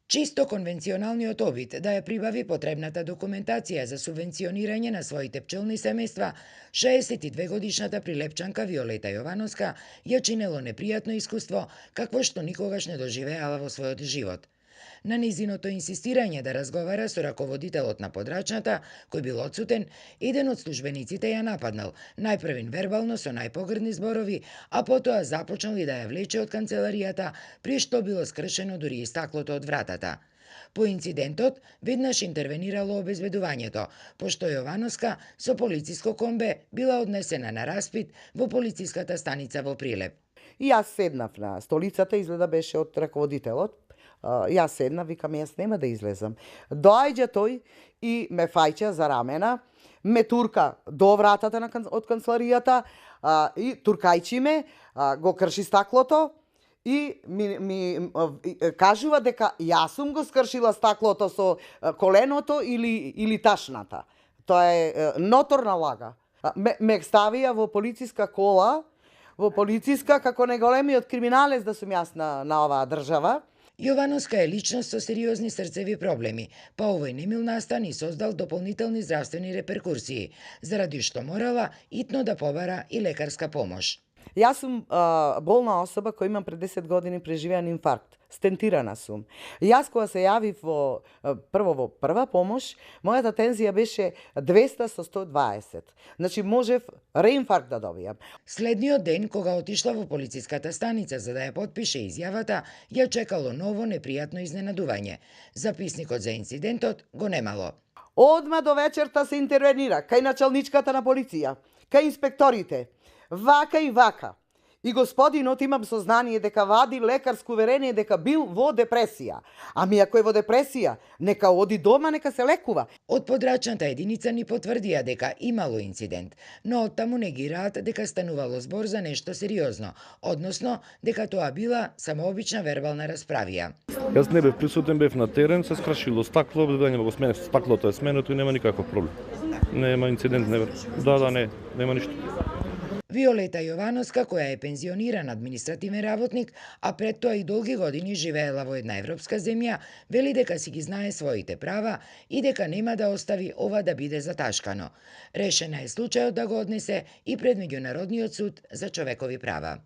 Чисто конвенционалниот обид да ја прибави потребната документација за субвенционирање на своите пчелни семејства, 62-годишната прилепчанка Виолета Јовановска ја чинело непријатно искуство какво што никогаш не доживеала во својот живот. На низиното инсистирање да разговара со раководителот на подрачната, кој бил одсутен, еден од службениците ја нападнал, најпрвин вербално со најпогрдни зборови, а потоа започнал и да ја влече од канцеларијата, при што било скршено дури и стаклото од вратата. По инцидентот, веднаш интервенирало обезбедувањето, пошто Јовановска со полициско комбе била однесена на распит во полициската станица во Прилеп. И јас седнав на столицата, изгледа беше од раководителот. Јас седнав, викам, јас нема да излезам. Доаѓа тој и ме фаќа за рамена, ме турка до вратата од канцеларијата и туркајчи ме, го крши стаклото и ми кажува дека јас сум го скршила стаклото со коленото или ташната. Тоа е ноторна лага. Ме ставија во полициска кола, како најголемиот криминалец да сум јас на оваа држава. Јовановска е личност со сериозни срцеви проблеми, па овој немил настан и создал дополнителни здравствени реперкурсии, заради што морала итно да побара и лекарска помош. Јас сум болна особа која имам пред 10 години преживеан инфаркт. Стентирана сум. Јас кога се јавив во прва помош, мојата тензија беше 200 со 120. Значи можев реинфаркт да добијам. Следниот ден, кога отишла во полициската станица за да ја потпише изјавата, ја чекало ново непријатно изненадување. Записникот за инцидентот го немало. Одма до вечерта се интервенира кај началничката на полиција, кај инспекторите, вака и вака. И господинот имам сознание дека вади лекарско уверение дека бил во депресија. Ами ако е во депресија, нека оди дома, нека се лекува. Од подрачната единица ни потврдија дека имало инцидент, но оттаму негираат дека станувало збор за нешто сериозно, односно дека тоа била само обична вербална расправија. Јас не бев присутен, бев на терен, се скршило стакло, обезбедување го сменев, стаклото е сменето и нема никаков проблем. Нема инцидент, нема ништо. Виолета Јовановска, која е пензиониран административен работник, а пред тоа и долги години живеела во една европска земја, вели дека си ги знае своите права и дека нема да остави ова да биде заташкано. Решена е случајот да го однесе и пред Меѓународниот суд за човекови права.